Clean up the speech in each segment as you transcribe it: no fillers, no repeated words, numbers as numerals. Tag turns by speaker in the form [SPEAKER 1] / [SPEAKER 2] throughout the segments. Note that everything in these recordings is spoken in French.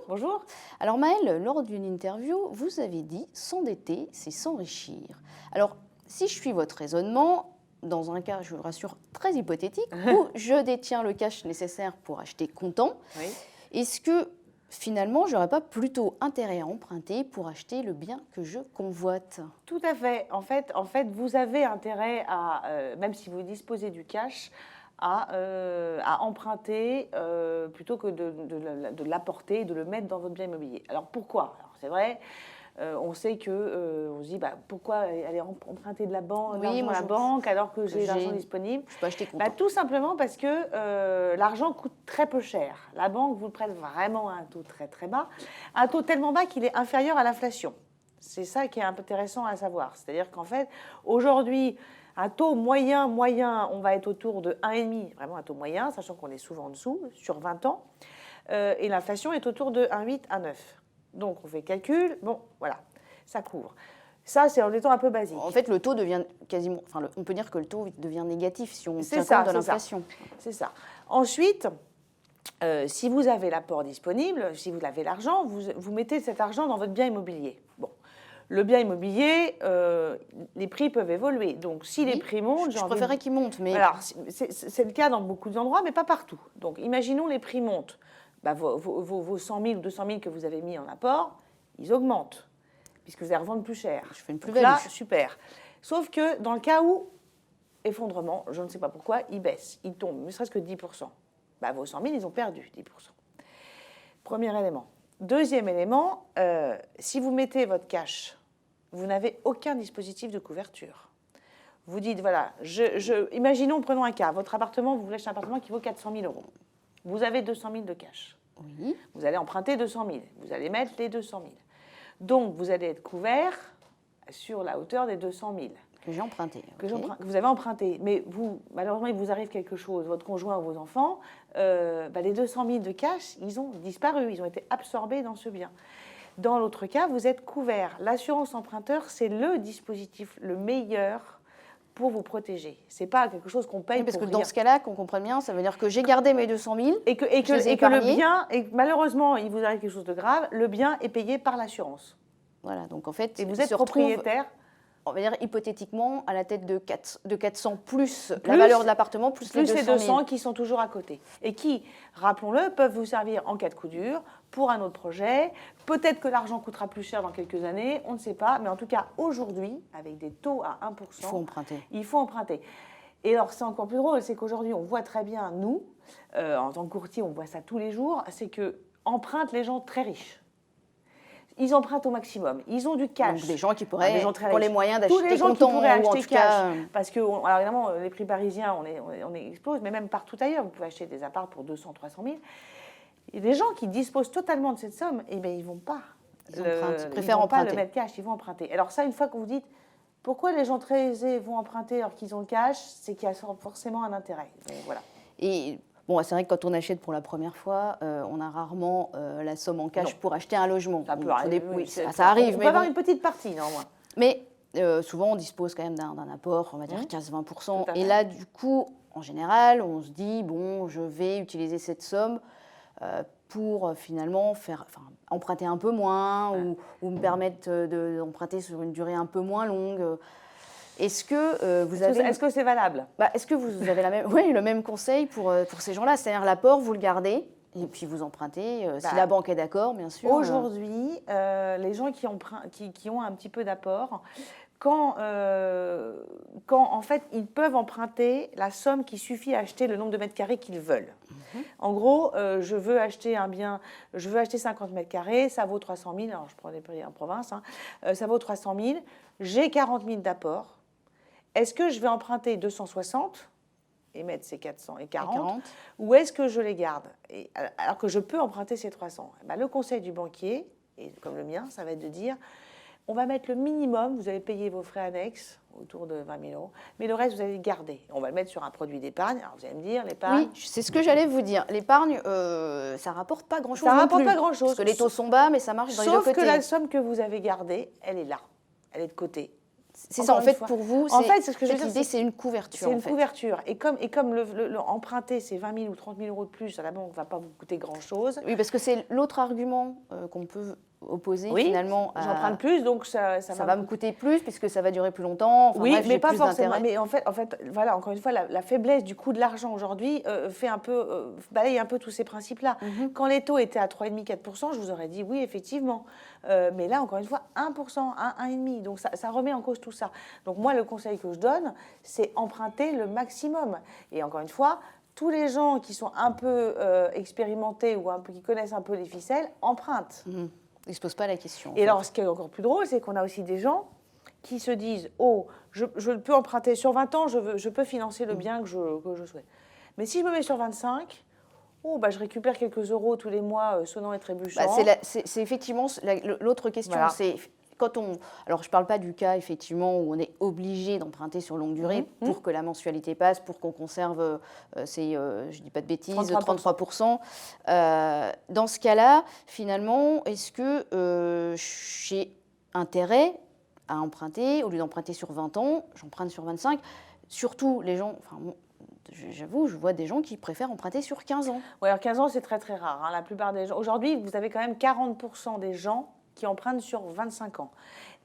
[SPEAKER 1] Bonjour.
[SPEAKER 2] Alors Maëlle, lors d'une interview, vous avez dit s'endetter, c'est s'enrichir. Alors, si je suis votre raisonnement, dans un cas, je vous le rassure, très hypothétique, où je détiens le cash nécessaire pour acheter comptant,
[SPEAKER 1] Oui.
[SPEAKER 2] est-ce que finalement, j'aurais pas plutôt intérêt à emprunter pour acheter le bien que je convoite?
[SPEAKER 1] Tout à fait. En fait, vous avez intérêt à, même si vous disposez du cash, à emprunter plutôt que de l'apporter et de le mettre dans votre bien immobilier. Alors pourquoi? Alors c'est vrai, on sait que on se dit pourquoi aller emprunter de l'argent à la banque alors que j'ai l'argent disponible?
[SPEAKER 2] Je peux acheter comptant.
[SPEAKER 1] Tout simplement parce que l'argent coûte très peu cher. La banque vous le prête vraiment à un taux très très bas, un taux tellement bas qu'il est inférieur à l'inflation. C'est ça qui est intéressant à savoir. C'est-à-dire qu'en fait, aujourd'hui, un taux moyen, on va être autour de 1,5, vraiment un taux moyen, sachant qu'on est souvent en dessous, sur 20 ans. Et l'inflation est autour de 1,8, 1,9. Donc, on fait le calcul, bon, voilà, ça couvre. Ça, c'est en étant un peu basique.
[SPEAKER 2] En fait, le taux devient quasiment... Enfin, on peut dire que le taux devient négatif si on tient compte de l'inflation.
[SPEAKER 1] C'est ça. Ensuite, si vous avez l'apport disponible, si vous avez l'argent, vous mettez cet argent dans votre bien immobilier. Bon. Le bien immobilier, les prix peuvent évoluer. Donc, si les prix montent...
[SPEAKER 2] Je préférerais qu'ils montent, mais...
[SPEAKER 1] Alors, c'est le cas dans beaucoup d'endroits, mais pas partout. Donc, imaginons les prix montent. Vos 100 000 ou 200 000 que vous avez mis en apport, ils augmentent, puisque vous allez revendre plus cher.
[SPEAKER 2] Je fais une plus-value.
[SPEAKER 1] Là, super. Sauf que dans le cas où, effondrement, je ne sais pas pourquoi, ils baissent, ils tombent, ne serait-ce que 10%. Vos 100 000, ils ont perdu 10%. Premier élément. Deuxième élément, si vous mettez votre cash, vous n'avez aucun dispositif de couverture. Vous dites, voilà, imaginons, prenons un cas, votre appartement, vous voulez acheter un appartement qui vaut 400 000 euros. Vous avez 200 000 de cash.
[SPEAKER 2] Oui.
[SPEAKER 1] Vous allez emprunter 200 000. Vous allez mettre les 200 000. Donc, vous allez être couvert sur la hauteur des 200 000.
[SPEAKER 2] Que j'ai emprunté.
[SPEAKER 1] Que vous avez emprunté. Mais vous, malheureusement, il vous arrive quelque chose, votre conjoint ou vos enfants, les 200 000 de cash, ils ont disparu, ils ont été absorbés dans ce bien. Dans l'autre cas, vous êtes couvert. L'assurance emprunteur, c'est le dispositif le meilleur pour vous protéger. Ce n'est pas quelque chose qu'on paye
[SPEAKER 2] parce
[SPEAKER 1] pour
[SPEAKER 2] que
[SPEAKER 1] rien.
[SPEAKER 2] dans ce cas-là, qu'on comprenne bien, ça veut dire que j'ai gardé mes 200 000
[SPEAKER 1] et que le bien, et malheureusement, il vous arrive quelque chose de grave, le bien est payé par l'assurance.
[SPEAKER 2] Voilà, donc en fait,
[SPEAKER 1] et vous êtes propriétaire.
[SPEAKER 2] On va dire hypothétiquement à la tête de 400 plus la valeur de l'appartement, plus les
[SPEAKER 1] 200 qui sont toujours à côté. Et qui, rappelons-le, peuvent vous servir en cas de coup dur, pour un autre projet. Peut-être que l'argent coûtera plus cher dans quelques années, on ne sait pas. Mais en tout cas, aujourd'hui, avec des taux à 1%,
[SPEAKER 2] il faut emprunter.
[SPEAKER 1] Il faut emprunter. Et alors, c'est encore plus drôle, c'est qu'aujourd'hui, on voit très bien, nous, en tant que courtier, on voit ça tous les jours, c'est que empruntent les gens très riches. Ils empruntent au maximum. Ils ont du cash.
[SPEAKER 2] Donc des gens qui pourraient, qui ont les moyens d'acheter comptant.
[SPEAKER 1] Tous les gens qui pourraient acheter cash.
[SPEAKER 2] Cas...
[SPEAKER 1] Parce que, alors évidemment, les prix parisiens, on explose, mais même partout ailleurs, vous pouvez acheter des apparts pour 200, 300 000. Et des gens qui disposent totalement de cette somme, eh bien, ils ne vont pas.
[SPEAKER 2] Ils préfèrent emprunter.
[SPEAKER 1] Pas le mettre cash, ils vont emprunter. Alors ça, une fois que vous dites, pourquoi les gens très aisés vont emprunter alors qu'ils ont le cash, c'est qu'il y a forcément un intérêt. Donc, voilà.
[SPEAKER 2] Et... Bon, c'est vrai que quand on achète pour la première fois, on a rarement la somme en cash pour acheter un logement.
[SPEAKER 1] Ça peut arriver, oui,
[SPEAKER 2] ça arrive.
[SPEAKER 1] On peut avoir une petite partie, néanmoins.
[SPEAKER 2] Mais souvent, on dispose quand même d'un apport, on va dire 15-20%. Et là, du coup, en général, on se dit, bon, je vais utiliser cette somme pour finalement emprunter un peu moins ou me permettre d'emprunter sur une durée un peu moins longue. Est-ce que vous avez...
[SPEAKER 1] Est-ce que c'est valable?
[SPEAKER 2] Est-ce que vous avez le même conseil pour ces gens-là? C'est-à-dire l'apport, vous le gardez et puis vous empruntez, si la banque est d'accord, bien sûr.
[SPEAKER 1] Aujourd'hui, les gens qui ont un petit peu d'apport, quand en fait, ils peuvent emprunter la somme qui suffit à acheter le nombre de mètres carrés qu'ils veulent. En gros, je veux acheter un bien, je veux acheter 50 mètres carrés, ça vaut 300 000, alors je prends des prix en province, ça vaut 300 000, j'ai 40 000 d'apport. Est-ce que je vais emprunter 260 et mettre ces 440 ou est-ce que je les garde alors que je peux emprunter ces 300? Le conseil du banquier, et comme le mien, ça va être de dire, on va mettre le minimum, vous allez payer vos frais annexes autour de 20 000 euros, mais le reste, vous allez le garder. On va le mettre sur un produit d'épargne. Alors, vous allez me dire, l'épargne...
[SPEAKER 2] Oui, c'est ce que j'allais vous dire. L'épargne, ça ne rapporte pas grand-chose.
[SPEAKER 1] Ça ne rapporte pas grand-chose.
[SPEAKER 2] Parce que les taux sont bas, mais ça marche dans les deux côtés.
[SPEAKER 1] Sauf que la somme que vous avez gardée, elle est là. Elle est de côté.
[SPEAKER 2] C'est ça, en
[SPEAKER 1] Encore
[SPEAKER 2] fait,
[SPEAKER 1] une fois.
[SPEAKER 2] pour vous,
[SPEAKER 1] En fait, c'est ce que je veux
[SPEAKER 2] cette
[SPEAKER 1] dire,
[SPEAKER 2] idée, c'est une couverture.
[SPEAKER 1] C'est une
[SPEAKER 2] en fait.
[SPEAKER 1] couverture. Et comme emprunter, c'est 20 000 ou 30 000 euros de plus, à la banque ne va pas vous coûter grand-chose.
[SPEAKER 2] Oui, parce que c'est l'autre argument qu'on peut opposer
[SPEAKER 1] Oui,
[SPEAKER 2] finalement.
[SPEAKER 1] j'emprunte plus, donc ça
[SPEAKER 2] va me coûter plus puisque ça va durer plus longtemps. Enfin,
[SPEAKER 1] oui,
[SPEAKER 2] bref,
[SPEAKER 1] mais
[SPEAKER 2] j'ai
[SPEAKER 1] pas
[SPEAKER 2] plus
[SPEAKER 1] forcément.
[SPEAKER 2] d'intérêt.
[SPEAKER 1] Mais en fait, voilà, encore une fois, la faiblesse du coût de l'argent aujourd'hui fait un peu, balaye un peu tous ces principes-là. Quand les taux étaient à 3,5-4%, je vous aurais dit oui, effectivement. Mais là, encore une fois, 1%, 1,5%. Donc ça remet en cause tout ça. Donc moi, le conseil que je donne, c'est emprunter le maximum. Et encore une fois, tous les gens qui sont un peu expérimentés ou qui connaissent un peu les ficelles empruntent.
[SPEAKER 2] Ils ne se posent pas la question.
[SPEAKER 1] Et alors, ce qui est encore plus drôle, c'est qu'on a aussi des gens qui se disent « Oh, je peux emprunter sur 20 ans, je peux financer le bien que je souhaite. Mais si je me mets sur 25, oh, bah, je récupère quelques euros tous les mois, sonnant et trébuchant. »
[SPEAKER 2] C'est effectivement l'autre question.
[SPEAKER 1] Voilà.
[SPEAKER 2] C'est quand alors, je ne parle pas du cas, effectivement, où on est obligé d'emprunter sur longue durée pour que la mensualité passe, pour qu'on conserve, je ne dis pas de bêtises, 33%. Dans ce cas-là, finalement, est-ce que j'ai intérêt à emprunter, au lieu d'emprunter sur 20 ans, j'emprunte sur 25. Surtout, les gens, enfin, j'avoue, je vois des gens qui préfèrent emprunter sur 15 ans.
[SPEAKER 1] Oui, alors 15 ans, c'est très très rare. Hein. La plupart des gens. Aujourd'hui, vous avez quand même 40% des gens qui empruntent sur 25 ans.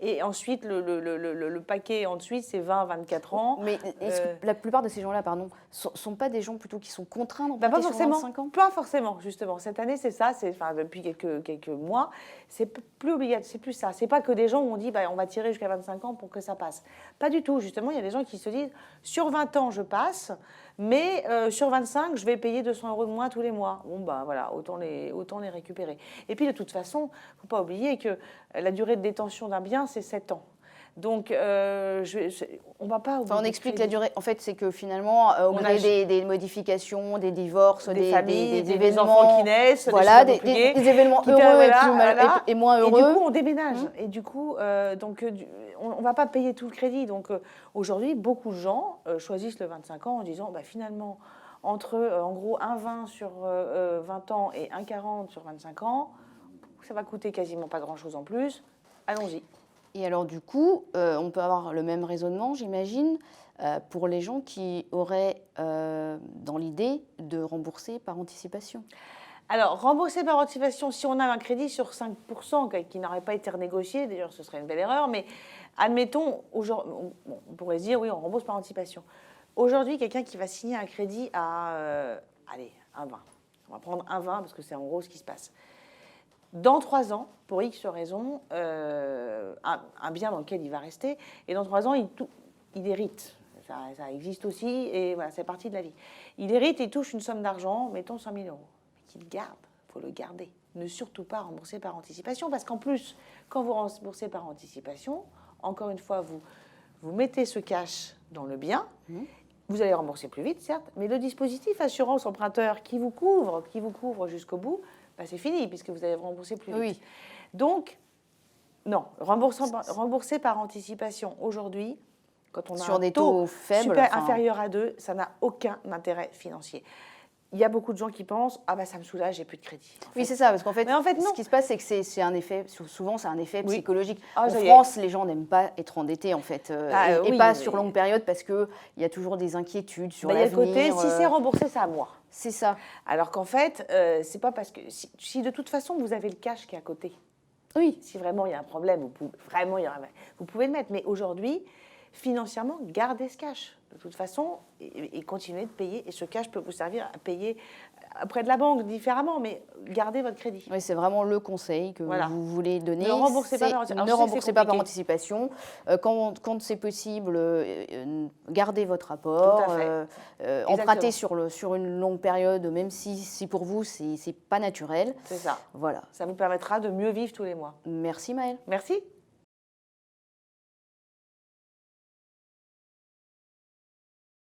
[SPEAKER 1] Et ensuite, le paquet ensuite, c'est 20, 24 ans.
[SPEAKER 2] Mais est-ce que la plupart de ces gens-là, pardon, sont pas des gens plutôt qui sont contraints d'emprunter
[SPEAKER 1] pas
[SPEAKER 2] sur
[SPEAKER 1] forcément,
[SPEAKER 2] 25 ans?
[SPEAKER 1] Pas forcément, justement. Cette année, c'est ça. Depuis quelques mois, c'est plus obligatoire. C'est plus ça. C'est pas que des gens où on dit, bah, on va tirer jusqu'à 25 ans pour que ça passe. Pas du tout. Justement, il y a des gens qui se disent, sur 20 ans, je passe, mais sur 25, je vais payer 200 euros de moins tous les mois. Bon, bah voilà, autant les récupérer. Et puis, de toute façon, il ne faut pas oublier que la durée de détention d'un bien, c'est 7 ans. Donc, on ne va pas...
[SPEAKER 2] Enfin, on explique la durée. En fait, c'est que finalement, au gré des modifications, des divorces, des familles, des événements,
[SPEAKER 1] des enfants qui naissent,
[SPEAKER 2] voilà, des événements heureux et moins heureux.
[SPEAKER 1] Et du coup, on déménage. Et du coup, on ne va pas payer tout le crédit. Donc, aujourd'hui, beaucoup de gens choisissent le 25 ans en disant, bah, finalement, entre, en gros, 1,20 sur 20 ans et 1,40 sur 25 ans, ça va coûter quasiment pas grand-chose en plus. Allons-y.
[SPEAKER 2] Et alors, du coup, on peut avoir le même raisonnement, j'imagine, pour les gens qui auraient dans l'idée de rembourser par anticipation.
[SPEAKER 1] Alors, rembourser par anticipation, si on a un crédit sur 5% qui n'aurait pas été renégocié, d'ailleurs, ce serait une belle erreur, mais admettons, on pourrait se dire, oui, on rembourse par anticipation. Aujourd'hui, quelqu'un qui va signer un crédit à, allez, 1,20. On va prendre 1,20 parce que c'est en gros ce qui se passe. Dans 3 ans, pour X raisons, un bien dans lequel il va rester, et dans 3 ans, il hérite. Ça existe aussi, et voilà, c'est partie de la vie. Il hérite et touche une somme d'argent, mettons 100 000 euros, qu'il garde, il faut le garder. Ne surtout pas rembourser par anticipation, parce qu'en plus, quand vous remboursez par anticipation, encore une fois, vous mettez ce cash dans le bien, vous allez rembourser plus vite, certes, mais le dispositif assurance emprunteur qui vous couvre jusqu'au bout, bah, c'est fini, puisque vous allez rembourser plus vite.
[SPEAKER 2] Oui.
[SPEAKER 1] Donc, non, rembourser par anticipation aujourd'hui, quand on a
[SPEAKER 2] sur des taux faibles,
[SPEAKER 1] inférieurs à 2, ça n'a aucun intérêt financier. Il y a beaucoup de gens qui pensent « Ah, bah, ça me soulage, j'ai plus de crédit. »
[SPEAKER 2] Oui, c'est ça, parce qu'en fait,
[SPEAKER 1] non.
[SPEAKER 2] Ce qui se passe, c'est que c'est un effet, souvent, c'est un effet psychologique.
[SPEAKER 1] En
[SPEAKER 2] France, les gens n'aiment pas être endettés, en fait, et pas sur longue période, parce qu'il y a toujours des inquiétudes sur l'avenir.
[SPEAKER 1] Il y a le côté, si c'est remboursé, c'est à moi.
[SPEAKER 2] C'est ça.
[SPEAKER 1] Alors qu'en fait, c'est pas parce que... Si de toute façon, vous avez le cash qui est à côté,
[SPEAKER 2] oui.
[SPEAKER 1] Si vraiment il y a un problème, vous pouvez le mettre. Mais aujourd'hui, financièrement, gardez ce cash. De toute façon, et continuez de payer. Et ce cash peut vous servir à payer auprès de la banque différemment, mais gardez votre crédit.
[SPEAKER 2] Oui, c'est vraiment le conseil que vous voulez donner.
[SPEAKER 1] Ne remboursez
[SPEAKER 2] pas par anticipation. Quand c'est possible, gardez votre apport. Empruntez sur une longue période, même si pour vous, c'est pas naturel.
[SPEAKER 1] C'est ça.
[SPEAKER 2] Voilà.
[SPEAKER 1] Ça vous permettra de mieux vivre tous les mois.
[SPEAKER 2] Merci Maëlle.
[SPEAKER 1] Merci.